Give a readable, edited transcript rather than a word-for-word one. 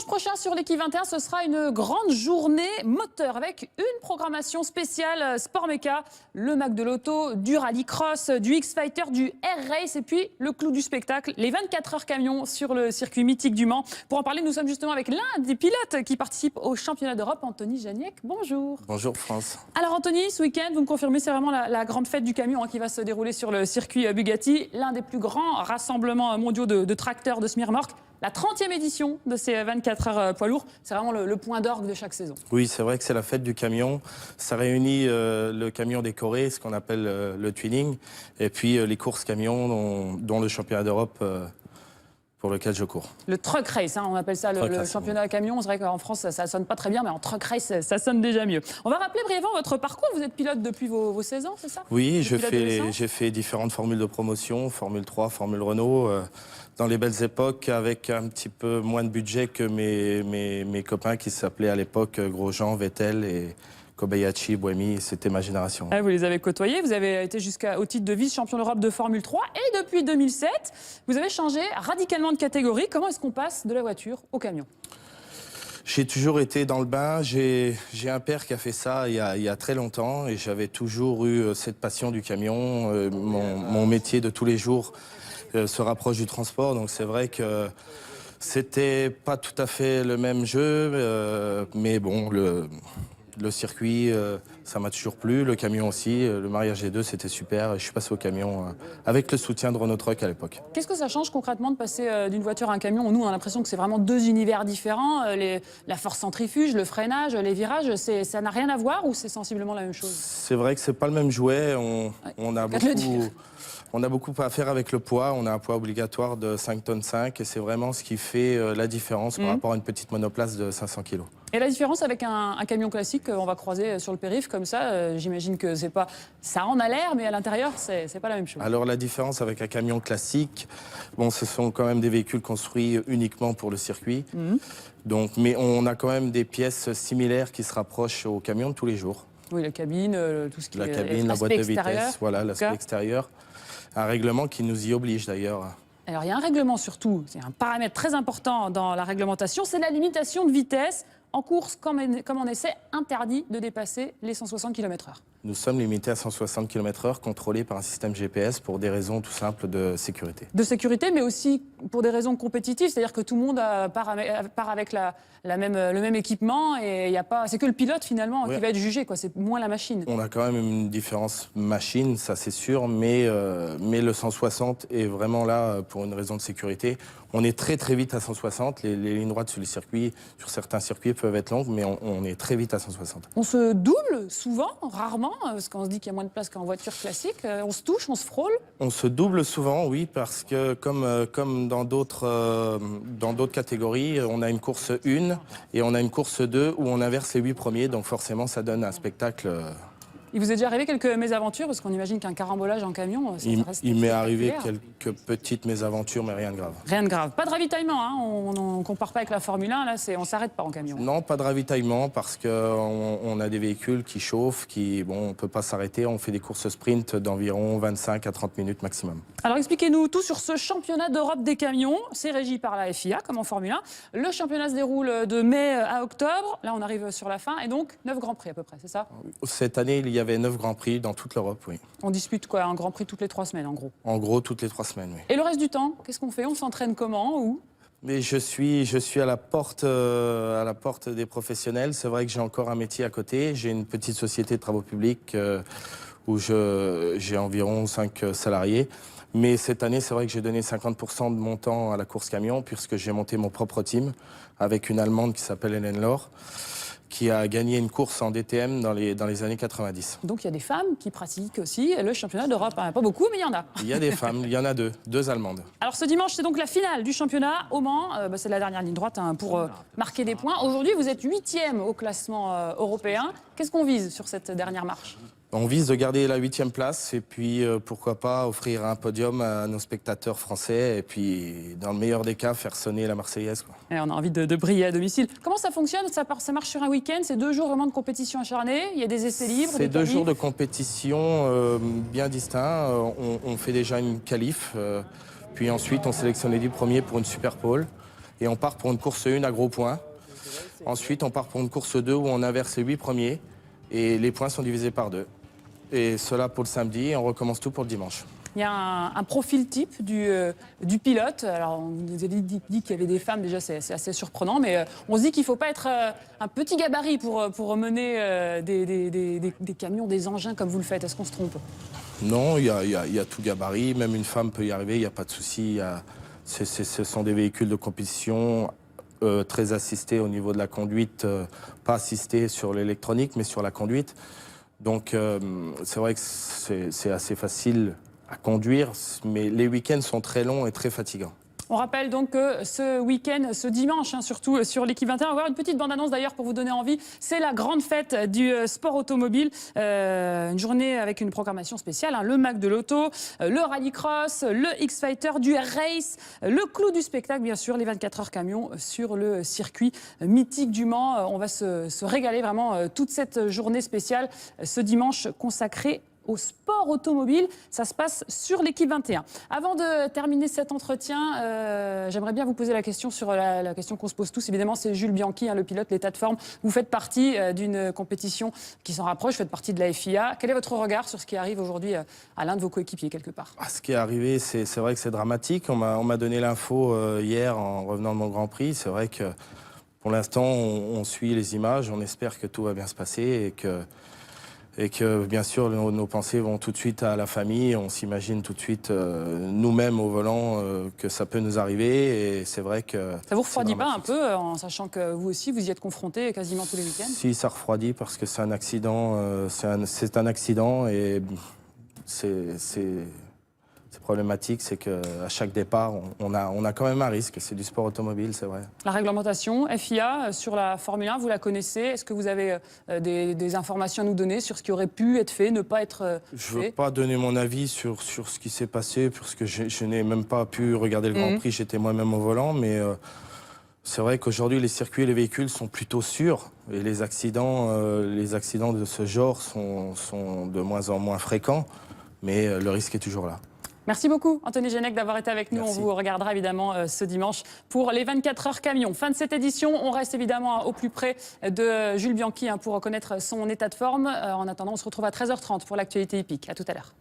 Dimanche prochain sur l'équipe 21, ce sera une grande journée moteur avec une programmation spéciale sport méca, le Mac de l'auto, du rallycross, du X-Fighter, du Air Race et puis le clou du spectacle, les 24 heures camions sur le circuit mythique du Mans. Pour en parler, nous sommes justement avec l'un des pilotes qui participe au championnat d'Europe, Anthony Janiek. Bonjour. Bonjour France. Alors Anthony, ce week-end, vous me confirmez, c'est vraiment la grande fête du camion qui va se dérouler sur le circuit Bugatti, l'un des plus grands rassemblements mondiaux de tracteurs de semi-remorques. La 30e édition de ces 24 heures poids lourds, c'est vraiment le point d'orgue de chaque saison. Oui, c'est vrai que c'est la fête du camion. Ça réunit le camion décoré, ce qu'on appelle le twinning, et puis les courses camions, dont le championnat d'Europe pour lequel je cours. Le truck race, on appelle ça le championnat camion. C'est vrai qu'en France, ça sonne pas très bien, mais en truck race, ça sonne déjà mieux. On va rappeler brièvement votre parcours. Vous êtes pilote depuis vos 16 ans, c'est ça? Oui, j'ai fait différentes formules de promotion, Formule 3, Formule Renault, dans les belles époques, avec un petit peu moins de budget que mes copains qui s'appelaient à l'époque Grosjean, Vettel et Kobayashi, Buemi, c'était ma génération. Ah, vous les avez côtoyés, vous avez été jusqu'au titre de vice-champion d'Europe de Formule 3 et depuis 2007, vous avez changé radicalement de catégorie. Comment est-ce qu'on passe de la voiture au camion? J'ai toujours été dans le bain, j'ai un père qui a fait ça il y a très longtemps et j'avais toujours eu cette passion du camion. Mon métier de tous les jours se rapproche du transport, donc c'est vrai que c'était pas tout à fait le même jeu, mais bon, le circuit, ça m'a toujours plu, le camion aussi, le mariage des deux, c'était super. Je suis passé au camion avec le soutien de Renault Truck à l'époque. Qu'est-ce que ça change concrètement de passer d'une voiture à un camion? Nous, on a l'impression que c'est vraiment deux univers différents. La force centrifuge, le freinage, les virages, ça n'a rien à voir ou c'est sensiblement la même chose? C'est vrai que c'est pas le même jouet. On a beaucoup à faire avec le poids. On a un poids obligatoire de 5,5 tonnes et c'est vraiment ce qui fait la différence par rapport à une petite monoplace de 500 kg. Et la différence avec un camion classique qu'on va croiser sur le périph' comme ça, j'imagine que c'est pas, ça en a l'air, mais à l'intérieur, c'est pas la même chose. Alors la différence avec un camion classique, bon, ce sont quand même des véhicules construits uniquement pour le circuit. Donc, mais on a quand même des pièces similaires qui se rapprochent au camion de tous les jours. Oui, la cabine, tout ce qui est la cabine, la boîte de vitesse, voilà, l'aspect extérieur. Un règlement qui nous y oblige d'ailleurs. Alors il y a un règlement surtout, c'est un paramètre très important dans la réglementation, c'est la limitation de vitesse. En course, comme en essai, interdit de dépasser les 160 km/h. Nous sommes limités à 160 km/h, contrôlés par un système GPS pour des raisons tout simples de sécurité. De sécurité, mais aussi pour des raisons compétitives, c'est-à-dire que tout le monde part avec le même équipement et c'est que le pilote finalement qui va être jugé, c'est moins la machine. On a quand même une différence machine, ça c'est sûr, mais le 160 est vraiment là pour une raison de sécurité. On est très vite à 160, les lignes droites sur les circuits, sur certains circuits peuvent être longues, mais on est très vite à 160. On se double souvent, rarement, parce qu'on se dit qu'il y a moins de place qu'en voiture classique. On se touche, on se frôle. On se double souvent, oui, parce que comme dans d'autres catégories, on a une course 1 et on a une course 2 où on inverse les 8 premiers, donc forcément ça donne un spectacle. Il vous est déjà arrivé quelques mésaventures, parce qu'on imagine qu'un carambolage en camion, ça reste... Il m'est arrivé quelques petites mésaventures, mais rien de grave. Rien de grave. Pas de ravitaillement, on ne compare pas avec la Formule 1, là, on ne s'arrête pas en camion. Non, pas de ravitaillement, parce qu'on a des véhicules qui chauffent, on ne peut pas s'arrêter. On fait des courses sprint d'environ 25 à 30 minutes maximum. Alors expliquez-nous tout sur ce championnat d'Europe des camions. C'est régi par la FIA, comme en Formule 1. Le championnat se déroule de mai à octobre. Là, on arrive sur la fin. Et donc, 9 Grands Prix à peu près, c'est ça? Cette année, il y avait 9 Grands Prix dans toute l'Europe, oui. On dispute quoi, un Grand Prix toutes les 3 semaines, en gros? En gros, toutes les 3 semaines, oui. Et le reste du temps, qu'est-ce qu'on fait? On s'entraîne comment? Où? Mais je suis à la porte des professionnels. C'est vrai que j'ai encore un métier à côté. J'ai une petite société de travaux publics où j'ai environ 5 salariés. Mais cette année, c'est vrai que j'ai donné 50% de mon temps à la course camion, puisque j'ai monté mon propre team avec une Allemande qui s'appelle Hélène Laure, qui a gagné une course en DTM dans les années 90. Donc il y a des femmes qui pratiquent aussi le championnat d'Europe. Pas beaucoup, mais il y en a. Il y a des femmes, il y en a deux Allemandes. Alors ce dimanche, c'est donc la finale du championnat au Mans. C'est la dernière ligne droite pour marquer des points. Aujourd'hui, vous êtes 8e au classement européen. Qu'est-ce qu'on vise sur cette dernière marche? On vise de garder la 8e place et puis pourquoi pas offrir un podium à nos spectateurs français et puis dans le meilleur des cas faire sonner la Marseillaise, quoi. Et on a envie de briller à domicile. Comment ça fonctionne? Ça marche sur un week-end? C'est 2 jours vraiment de compétition acharnée? Il y a des essais libres? C'est 2 jours de compétition bien distincts. On fait déjà une qualif, puis ensuite on sélectionne les 10 premiers pour une super pole. Et on part pour une course 1 à gros points. Ensuite, on part pour une course 2 où on inverse les 8 premiers. Et les points sont divisés par 2. Et cela pour le samedi, et on recommence tout pour le dimanche. Il y a un profil type du pilote. Alors, on nous a dit qu'il y avait des femmes, déjà, c'est assez surprenant, mais on se dit qu'il ne faut pas être un petit gabarit pour mener des camions, des engins comme vous le faites. Est-ce qu'on se trompe? Non, il y a tout gabarit. Même une femme peut y arriver, il n'y a pas de souci. Ce sont des véhicules de compétition très assistés au niveau de la conduite, pas assistés sur l'électronique, mais sur la conduite. Donc, c'est vrai que c'est assez facile à conduire, mais les week-ends sont très longs et très fatigants. On rappelle donc que ce week-end, ce dimanche, surtout sur l'équipe 21, on va avoir une petite bande-annonce d'ailleurs pour vous donner envie. C'est la grande fête du sport automobile. Une journée avec une programmation spéciale, le Mac de l'Auto, le Rallycross, le X-Fighter, du Air Race, le clou du spectacle, bien sûr, les 24 heures camions sur le circuit mythique du Mans. On va se régaler vraiment toute cette journée spéciale ce dimanche consacrée au sport automobile. Ça se passe sur l'équipe 21. Avant de terminer cet entretien, j'aimerais bien vous poser la question sur la question qu'on se pose tous. Évidemment, c'est Jules Bianchi, le pilote, l'état de forme. Vous faites partie d'une compétition qui s'en rapproche, vous faites partie de la FIA. Quel est votre regard sur ce qui arrive aujourd'hui à l'un de vos coéquipiers, quelque part? Ce qui est arrivé, c'est vrai que c'est dramatique. On m'a donné l'info hier en revenant de mon Grand Prix. C'est vrai que pour l'instant, on suit les images. On espère que tout va bien se passer et que bien sûr nos pensées vont tout de suite à la famille. On s'imagine tout de suite nous-mêmes au volant que ça peut nous arriver, et c'est vrai que... Ça vous refroidit pas un peu en sachant que vous aussi vous y êtes confrontés quasiment tous les week-ends? Si, ça refroidit parce que c'est un accident, c'est un accident, et c'est problématique, c'est qu'à chaque départ, on a quand même un risque. C'est du sport automobile, c'est vrai. La réglementation FIA sur la Formule 1, vous la connaissez? Est-ce que vous avez des informations à nous donner sur ce qui aurait pu être fait, ne pas être fait? Je ne veux pas donner mon avis sur ce qui s'est passé, parce que je n'ai même pas pu regarder le Grand Prix. J'étais moi-même au volant, mais c'est vrai qu'aujourd'hui, les circuits et les véhicules sont plutôt sûrs. Et les accidents de ce genre sont de moins en moins fréquents, mais le risque est toujours là. Merci beaucoup, Anthony Genec, d'avoir été avec nous. Merci. On vous regardera évidemment ce dimanche pour les 24 heures camions. Fin de cette édition, on reste évidemment au plus près de Jules Bianchi pour reconnaître son état de forme. En attendant, on se retrouve à 13h30 pour l'actualité hippique. À tout à l'heure.